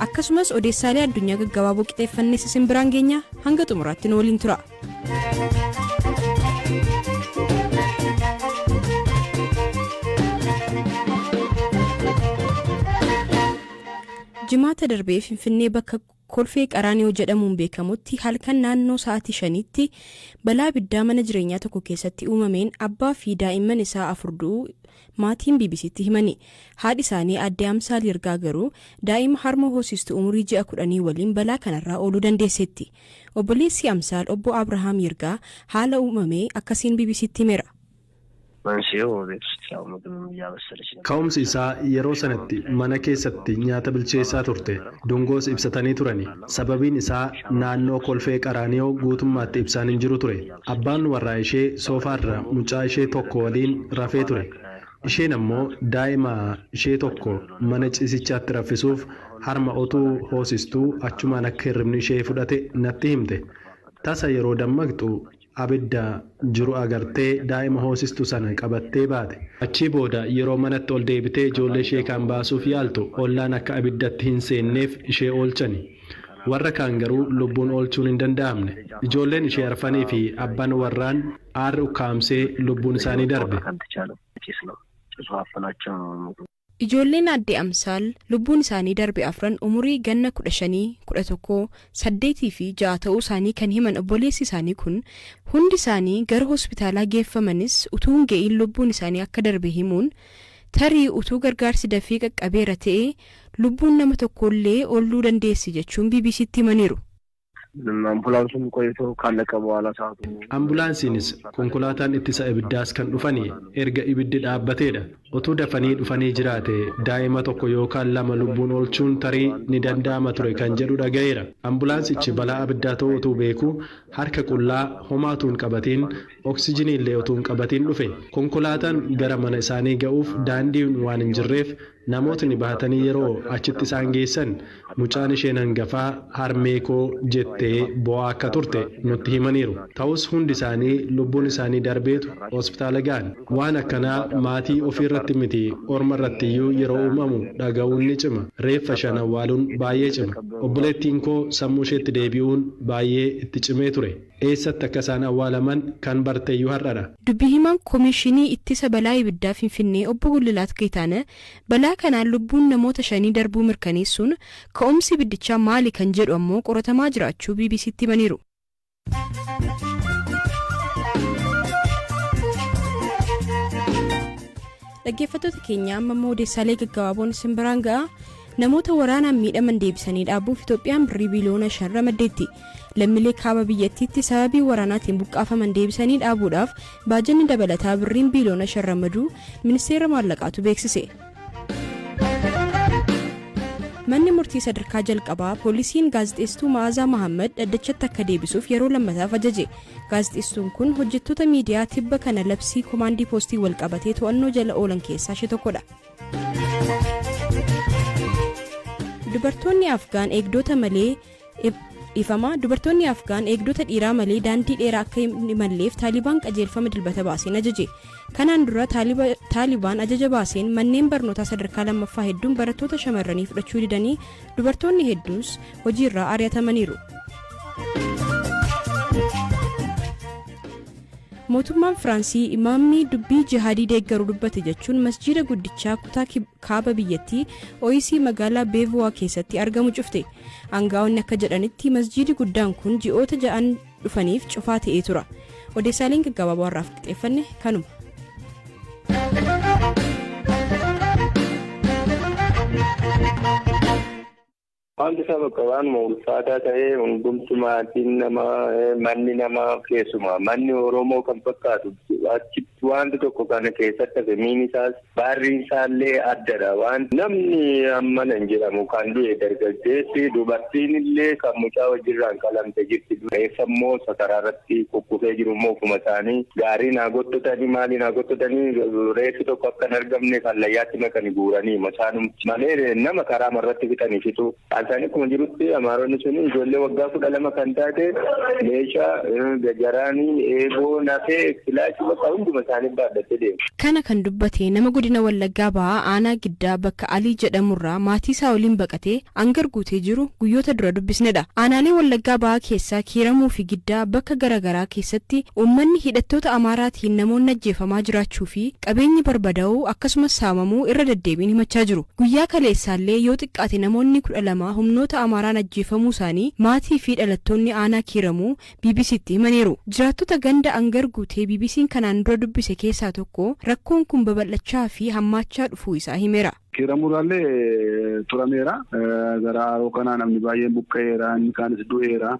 akkasumas odeessaalee addunyaa gaggabaaboo qixeeffannee isin biraan geenya hanga xumuraatti nu waliin tura. Jimaata darbee Finfinnee bakka Kolfee Qaraanioo jedhamuun beekamutti halkan naannoo sa'aatii 5tti balaa ibiddaa mana jireenyaa tokko keessatti uumameen abbaa fi daa'imman isaa 4 du'uu maatiin BBC'tti himani. Haadhi isaanii Aadde Amsaal Yirgaa garuu daa'ima harma hoosistuu umurii 10 waliin balaa kanarraa ooluu dandeessetti. Obboleessi Amsaal obbo Abrahaam Yirgaa haala uumamee akkasiin BBC'tti himeera. Ka'umsi isaa yeroo sanatti mana keessatti nyaata bilcheessaa turte dongoos ibsatanii turani. Sababiin isaa naannoo Kolfee Qaraanioo guutummaatti ibsaan hin jiru ture. Abbaan warraa ishee soofaarra mucaa ishee tokko waliin rafee ture. Isheen ammoo daa'ima ishee tokko mana ciisichaatti raffisuuf harma otuu hoosistuu achumaan akka hirribni ishee fudhate natti himte. Tasa yeroo dammaqxu abidda jiru agartee daa'ima hoosistuu sana qabattee baate. Achii booda yeroo manatti ol deebitee ijoollee ishee kan baasuuf yaaltu ollaan akka abiddatti hin seenneef ishee oolchani. Warra kaan garuu lubbuun oolchuun hin danda'amne. Ijoolleen ishee arfanii fi abbaan warraan aarri ukkaamsee lubbuun isaanii darbe. Ijoolleen Aadde Amsaal lubbuun isaanii darbe afran umurii ganna 15, 11, 8 fi 6 ta'uu isaanii kan himan obboleessi isaanii kun hundi isaanii gara hospitaalaa geeffamanis utuu hin ga'iin lubbuun isaanii akka darbe himuun tarii utuu gargaarsi dafee qaqqabeera ta'ee lubbuun nama tokkollee ooluu dandeessi jechuun BBC'tti himaniiru. Ambulaansiinis konkolaataan ittisa ibiddaas kan dhufanii erga ibiddi dhaabbateedha. Utuu dafanii dhufanii jiraate daa'ima tokko yookaan 2 lubbuun oolchuun tarii ni danda'ama ture kan jedhu dhaga'eera. Ambulaansichi balaa abiddaa ta'uu utuu beeku harka qullaa homaatuun qabatiin oksijinii illee utuun qabatiin dhufe. Konkolaataan gara mana isaanii ga'uuf daandiin waan hin jirreef namootni baatanii yeroo achitti isaan geessan mucaan isheen hangafaa harmee koo jettee bo'aa akka turte nutti himaniiru. Ta'us hundi isaanii lubbuun isaanii darbeetu hospitaala ga'an. Waan akkanaa maatii ofiirratti miti orma irratti iyyuu yeroo uumamu dhaga'uun ni cima. Reeffa 5 awwaaluun baay'ee cima. Obboleettiin koo sammuu isheetti deebi'uun baay'ee itti cimee ture. Eessatti akka isaan awwaalaman kan barteeyyuu har'adha. Dubbii himaan Koomishinii Ittisa Balaa Ibiddaa Finfinnee obbo Gullilaat Geetaanaa balaa kanaan lubbuun namoota 5 darbuu mirkaneessuun ka'umsi ibiddichaa maali kan jedhu ammoo qoratamaa jiraachuu BBC'tti himaniiru. Dhaggeeffattoota keenya amma odeessaalee gaggabaaboon isin biraan ga'a. Namoota waraanaan miidhaman deebisanii dhaabuuf Itoophiyaan birrii biliyoona 5 ramaddeetti. Lammiilee kaaba biyyattiitti sababii waraanaatiin buqqaafaman deebisanii dhaabuudhaaf baajanni dabalataa birriin biliyoona 5 ramaduu ministeera maallaqaatu beeksise. Manni murtii sadarkaa jalqabaa poolisiin gaazexeessituu Ma'aazaa Mahammad dhaddachatti akka deebisuuf yeroo lammataaf ajaje. Gaazexeessituun kun hojjettoota miidiyaa tibba kana labsii komaandii poostii wal qabatee to'annoo jala oolan keessaa ishee tokkodha. Dubartoonni Afgaan eegdota malee Dubartoonni Afgaan eegdota dhiiraa malee daandii dheeraa akka hin imalleef Taalibaan qajeelfama dilbata baaseen ajaje. Kanaan dura Taalibaan ajaja baaseen manneen barnootaa sadarkaa lammaffaa hedduun barattoota shamarranii fudhachuu didanii dubartoonni hedduus hojiirraa ari'atamaniiru. Mootummaan Firaansii imaamni dubbii jihaadii deeggaruu dubbate jechuun masjiida guddichaa kutaa kaaba biyyattii Ooyisii magaalaa Beevuwaa keessatti argamu cufte. Aangaa'onni akka jedhanitti masjiidi guddaan kun ji'oota 6 dhufaniif cufaa ta'ee tura. Odeessaaleen gaggabaaboo har'aaf qixxeeffanne kanuma. Wanti sababa qabaan ulfaataa ta'ee hundumti maatiin namaa manni namaa keessumaa manni Oromoo kan fakkaatu achitti wanti tokko kana keessatti femiin isaas baarriin isaallee addadha. Waan namni amma nan jedhamu kan du'e dargaggeessi dubartiin illee kan mucaa wajjirraan qalamte jirti. Reeffa immoo sakaraa irratti kukkufee jiru immoo ofuma isaanii gaarii naa gottotanii maali naa gottotanii reeffi tokko akka hin argamne kan layyaatti makanii guuranii masaanumti malee nama karaa marratti fixanii fitu. Isaanii kuma jirutti Amaaronni suni ijoollee waggaa 12 kan taate meeshaa gajaraanii eeboo nafee filaachii bakka hunduma isaanii baadhatee deemu. Kana kan dubbate nama godina Wallaggaa Bahaa aanaa Giddaa bakka Alii jedhamurraa maatii isaa waliin baqatee hangar guutee jiru guyyoota dura dubbisnedha. Aanaalee Wallaggaa Bahaa keessaa Kiiramuu fi Giddaa bakka garaagaraa keessatti uummanni hidhattoota Amaaraatiin namoonni ajjeefamaa jiraachuu fi qabeenyi barbadaa'uu akkasumas saamamuu irra deddeebiin himachaa jiru. Guyyaa kaleessaallee yoo xiqqaate namoonni 12 humnoota Amaaraan ajjeefamuu isaanii maatii fi dhalattoonni aanaa Kiiramuu BBC'tti himaniiru. Jiraattota ganda hangar guutee BBC'n kanaan dura dubbise keessaa tokko rakkoon kun babal'achaa fi hammaachaa dhufuu isaa himeera. Kiiramuraallee turameera gara haroo kanaa namni baay'een buqqa'eera inni kaanis du'eera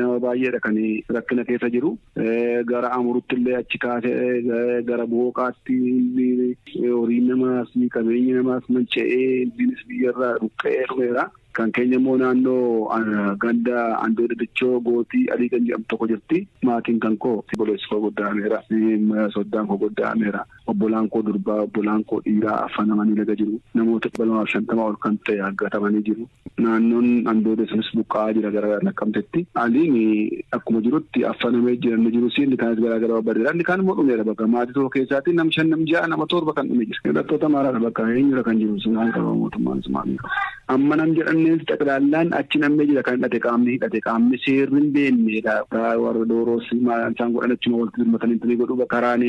nama baay'eedha kan rakkina keessa jiru gara amurutti illee achi kaasee gara booqaatti horiin namaas qabeenyi namaas manca'ee innis biyyarraa buqqa'ee dhumeera. Kan keenya immoo naannoo ganda Andoo Dadichoo Gootii Alii kan jedhamtu tokko jirti. Maatiin kan koo obboleessi koo goddaameera. Soddaan koo goddaameera. Obbolaan koo durbaa, obbolaan koo dhiiraa affanamanii laga jiru. Namoota 250 ol kan ta'e aggatamanii jiru. Naannoon Andoo Dadichoonis buqqa'aa jira gara Naqqamtetti. Aliin akkuma jirutti affanamee jira. Inni jiru siin kaanis garaagaraa babbadeera. Inni kaan immoo dhumeera bakka maatii tokko keessaatiin nam 5 nam 6 nama 7 kan dhume jira. Hidhattoota Amaaraadha bakka eenyudha kan jiru sun qaba mootummaan sumaanii qaba. Amma nam jedhan xaqilaallaan achi namni jira kan hidhate qaamni seerri hin beeknedha. Warra Dooroos isaan godhan achuma walitti dirmatanii godhu karaan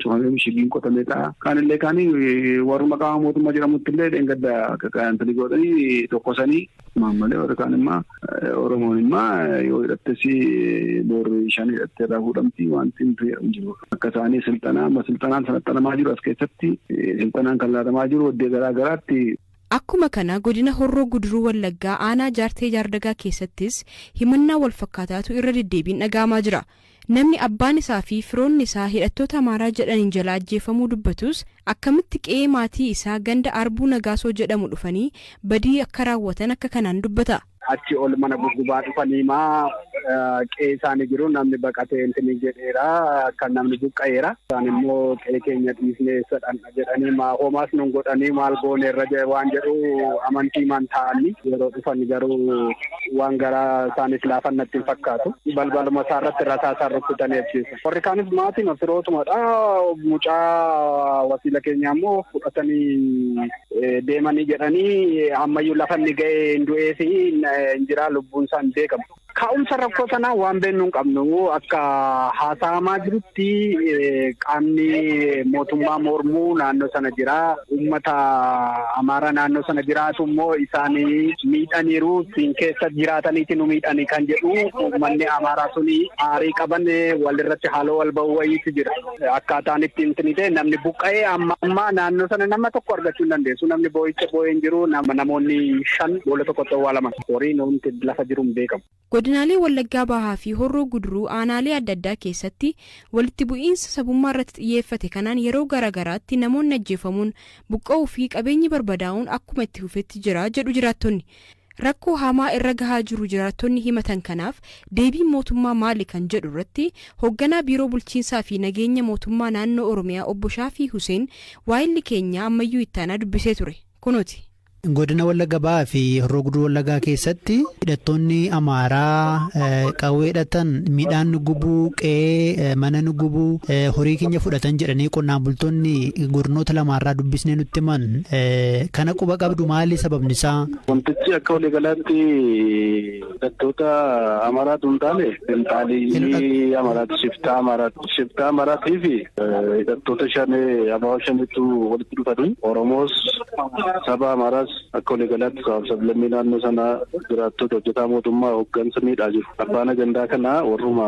cufamee mishigiin qotameedha. Kaanillee warruma qaama mootummaa jedhamutti illee dheengadda kaantanii godhanii tokkosanii maammalee warra kaan immoo Oromoon immoo yoo hidhattes boorri shan hidhattee irraa fuudhamti wanti hin jiru. Akka isaanii silxanaan sanaxanamaa jiru as keessatti silxanaan kan laatamaa jiru waddee garaa garaatti. Akkuma kana godina Horroo Guduruu Wallaggaa aanaa Jaartee Jaardagaa keessattis himannaa wal fakkaataatu irra deddeebiin dhaga'amaa jira. Namni abbaan isaa fi firoonni isaa hidhattoota Amaaraa jedhaniin jala ajjeefamuu dubbatus akkamitti qe'ee maatii isaa ganda Arbuu Nagaasoo jedhamu dhufanii badii akka raawwatan akka kanaan dubbata. Achi ol mana gurgubaa dhufanii qe'ee isaanii jiru namni baqatee intini jedheera kan namni buqqa'eera. Isaan immoo qe'ee keenya dhiisnee sadhanna jedhanii homaas nun godhanii maal gooneerra waan jedhu amantii maan ta'anii yeroo dhufan garuu waan garaa isaaniif laafan natti hin fakkaatu. Balbaluma isaarratti rasaasaan rukkutanii ajjeesu. Warri kaanis maatiin firootumadha. Mucaa wasiila keenya immoo fudhatanii deemanii jedhanii ammayyuu lafa inni ga'ee hin du'ee fi injiraa lubbuun isaa hin beekamu. Ka'umsa rakkoo sanaa waan beeknu hin qabnu akka haasa'amaa jirutti qaamni mootummaa mormuu naannoo sana jira. Uummata Amaaraa naannoo sana jiraatu immoo isaanii miidhaniiru siin keessa jiraataniiti nu miidhanii kan jedhu uummanni Amaaraa suni aarii qaban walirratti haaloo wal ba'uu wayiitu jira. Akkaataan ittiin tinite namni buqqa'ee amma naannoo sana nama tokko argachuu hin dandeessu. Namni boo'icha boo'ee hin jiru namoonni 5 boolla tokkotti awwaalaman. Horiin wanti lafa jiru hin beekamu. Godinaalee Wallaggaa Bahaa fi Horroo Guduruu aanaalee adda addaa keessatti walitti bu'iinsa sabummaa irratti xiyyeeffate kanaan yeroo garaagaraatti namoonni ajjeefamuun buqqa'uu fi qabeenyi barbadaa'uun akkuma itti fufetti jira jedhu jiraattonni. Rakkoo hamaa irra gahaa jiru jiraattonni himatan kanaaf deebiin mootummaa maali kan jedhu irratti hoogganaa biiroo bulchiinsaa fi nageenya mootummaa naannoo Oromiyaa obbo Shaafii Huseen waa'illi keenya ammayyuu ittaanaa dubbisee ture. Kunooti. Godina Wallaggaa Bahaa fi Horroo Guduruu Wallaggaa keessatti hidhattoonni Amaaraa qawwee hidhatan midhaan gubuu qe'ee mana gubuu horii keenya fudhatan jedhanii qonnaan bultoonni godinoota lamaarraa dubbisnee nutti himan kana quba qabdu maali sababni isaa? Wantichi akka waliigalaatti hidhattoota Amaaraatu hin taane finxaalii Amaaraatu shiftaa Amaaraatii fi hidhattoota Abaawo shanitu walitti dhufanii Oromoos saba Amaaraas akka waliigalaatti sablammii naannoo sanaa jiraattota hojjetaa mootummaa hooggansa miidhaa jiru. Abbaan agandaa kanaa warruma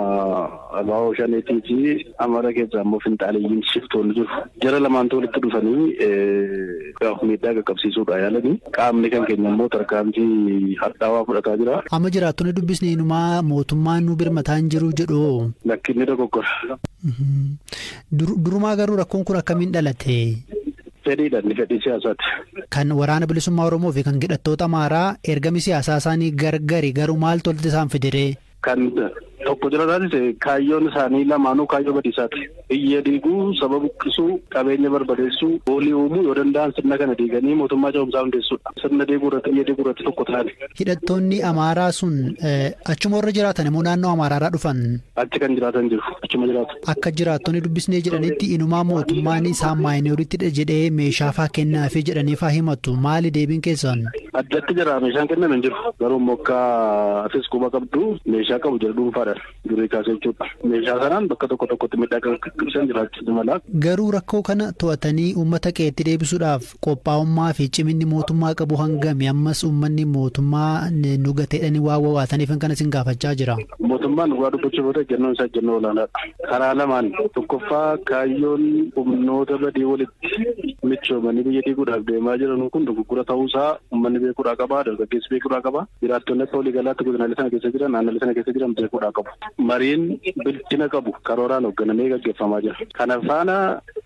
Abaawo shaniitii fi Amaara keessaa immoo finxaaleeyyiin shiftoonni jiru. Jara lamaantu walitti dhufanii miidhaa qaqqabsiisuudha yaalanii qaamni kan keenya immoo tarkaanfii hadhaawaa fudhataa jira. Amma jiraattonni dubbisnee inumaa mootummaan nu birmataa hin jiru jedhu. Lakkinni dogoggora. Durumaa garuu rakkoon kun akkamiin dhalate? Fedhii siyaasaati. Kan waraana bilisummaa Oromoo fi kan hidhattoota Amaaraa ergami siyaasaa isaanii gargari garuu maaltu walitti isaan fidire? Kan tokko jira taasise kaayyoon isaanii lamaanuu kaayyoo badiisaati. Biyya diiguu, saba buqqisuu, qabeenya barbadeessuu, boolii uumuu yoo danda'an sirna kana diiganii mootummaa ce'umsaa hundeessuudha. Sirna diiguu irratti biyya diiguu irratti tokko ta'ani. Hidhattoonni Amaaraa sun achuma warra jiraatan immoo naannoo Amaaraarraa dhufan. Achi kan jiraatan jiru. Achuma jiraatu. Akka jiraattonni dubbisnee jedhanitti inumaa mootummaan isaan maayinoorittidha jedhee meeshaa fa'aa kennaafii jedhanii fa'aa himatu. Maali deebiin keessan? Addatti jira meeshaan kenname hin jiru. Garuu mokkaa atis quba qabdu meeshaa qabu jira dhuunfaadhaan durii kaasee jechuudha. Meeshaa sanaan bakka tokkotti miidhaa kan jiraachuu mala. Garuu rakkoo kana to'atanii uummata qeetti deebisuudhaaf qophaa'ummaa fi ciminni mootummaa qabu hangami ammas uummanni mootummaa nu gateedhanii waa wawaataniif kan isin gaafachaa jira. Mootummaan waa dubbachuuf ejjennoon isaa ejjennoo olaanaadha. Karaa lamaan tokkoffaa kaayyoon humnoota badii walitti michoomanii biyya diiguudhaaf deemaa jiran kun dogoggora ta'uusaa uummanni beekuudhaa qaba, dargaggeessi beekuudhaa qaba. Jiraattonni akka walii galaatti godinaalee sana keessa jiran naannolee sana keessa jiran beekuudhaa qabu. Mariin bilchina qabu karooraan hoogganamee gaggeeffamaa jira. Kana faana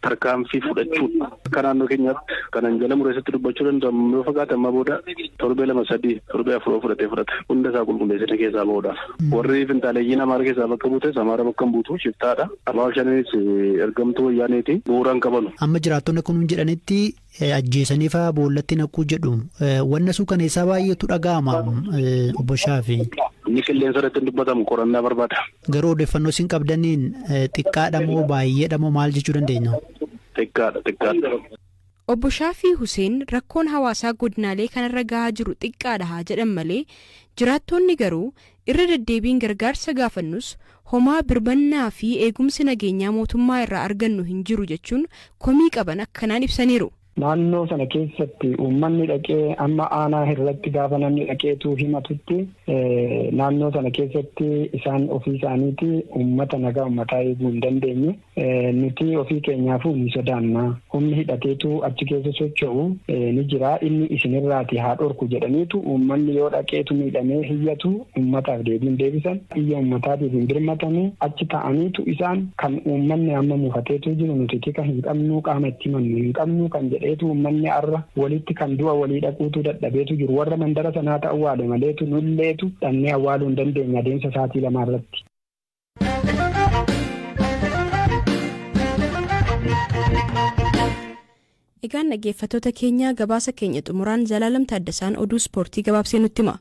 tarkaanfii fudhachuudha. Akka naannoo keenyaatti kanan jala mureessatti dubbachuu danda'amu yoo fagaate amma booda torbee 2-3 torbee 4 fudhata. Hunda isaa qulqulleessina keessaa bahuudhaaf. Warri finxaaleeyyiin Amaara keessaa bakka buutes Amaara bakka hin buutu shiftaadha. Abaaboo shaniis ergamtuu wayyaaneeti bu'uuraan qabanu. Amma jiraattonni kun jedhanitti ajjeesanii fa'aa boollatti naquu jedhu wanna suukaneessaa baay'eetu dhaga'ama obbo Shaafii. Inni qilleensa irratti hin dubbatamu qorannaa barbaada. Garuu odeeffannoo isin qabdaniin xiqqaadha moo baay'eedha moo maal jechuu dandeenya? Xiqqaadha. Obbo Shaafii Huseen rakkoon hawaasaa godinaalee kanarra gahaa jiru xiqqaadha haa jedhan malee jiraattonni garuu irra deddeebiin gargaarsa gaafannus homaa birbannaa fi eegumsi nageenyaa mootummaa irraa argannu hin jiru jechuun komii qaban akkanaan ibsaniiru. Naannoo sana keessatti uummanni dhaqee amma aanaa irratti gaafa namni dhaqeetu himatutti naannoo sana keessatti isaan ofii isaaniiti uummata nagaa uummataa eeguu hin dandeenye. Nuti ofii keenyaafuu ni sodaanna. Humni hidhateetu achi keessa socho'u ni jira. Inni isinirraati haa dhorku jedhaniitu uummanni yoo dhaqeetu miidhamee hiyyatu uummataaf deebiin deebisan. Iyya uummataatiif hin birmatame achi ta'aniitu isaan kan uummanni amma mufateetu jiru nuti tika hin qabnu qaama itti himannu hin qabnu kan jedheetu uummanni arra walitti kan du'a walii dhaquutu dadhabeetu jiru. Warra mandara sanaa awwaale maleetu nulleetu dhannee awwaaluu hin dandeenya adeemsa sa'aatii 2 irratti. Egaan dhaggeeffattoota keenya gabaasa keenya xumuraan Zalaalam Taaddasaan oduu ispoortii gabaabsee nutti hima.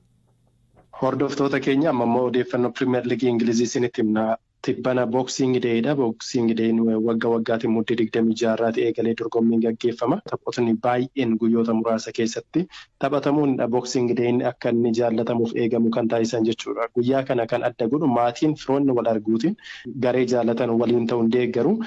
Hordoftoota keenya amma immoo odeeffannoo Pirimeer Liigii Ingilizii isinitti himna. Tibbana boksing deedha. Boksing deen waggaatiin muddee 26 eegalee dorgommiin gaggeeffama. Taphootni baay'een guyyoota muraasa keessatti taphatamuun boksing deen akka inni jaallatamuuf eegamu kan taasisan jechuudha. Guyyaa kana kan adda godhu maatiin firoonni wal arguutiin garee jaallatan waliin ta'uun deeggaru.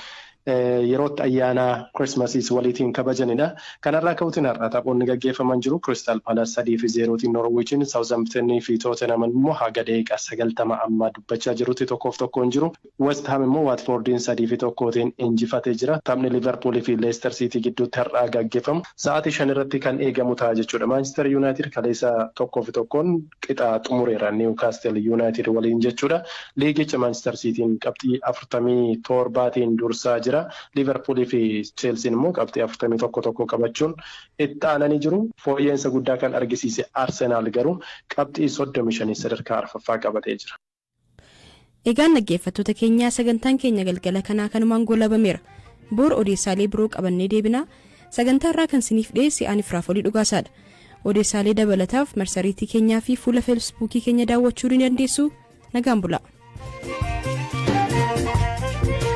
Yerootti ayyaana Kirismasiis waliitiin kabajanidha. Kanarraa ka'uutiin har'a taphoonni gaggeeffaman jiru. Crystal Palace 3-0 Norwichiin, Southampton fi Tottenham immoo haga daqiiqaa 90 amma dubbachaa jirutti 1-1 jiru. West Ham immoo Watfordiin 3-1 injifatee jira. Taphni Liverpool fi Leicester City gidduutti har'aa gaggeeffamu. Sa'aatii 5 irratti kan eegamu ta'a jechuudha. Manchester United kaleessa 1-1 qixaa xumureera Newcastle United waliin jechuudha. Liigicha Manchester Cityin qabxii 47tiin dursaa jira. Liverpool fi Chelsea immoo qabxii 41 qabachuun itti aananii jiru. Fooyyeensa guddaa kan argisiise Arsenal garuu qabxii 35 sadarkaa 4ffaa qabatee jira. Egaan dhaggeeffattoota keenyaa sagantaan keenya galgala kanaa kanumaan goolabameera. Boor odeessaalee biroo qabannee deebina. Sagantaa irraa kan siniif dhiyeesse ani Firaafolii Dhugaasaadha. Odeessaalee dabalataaf marsariitii keenyaa fi fuula feesbuukii keenya daawwachuu ni dandeessu. Nagaan bulaa.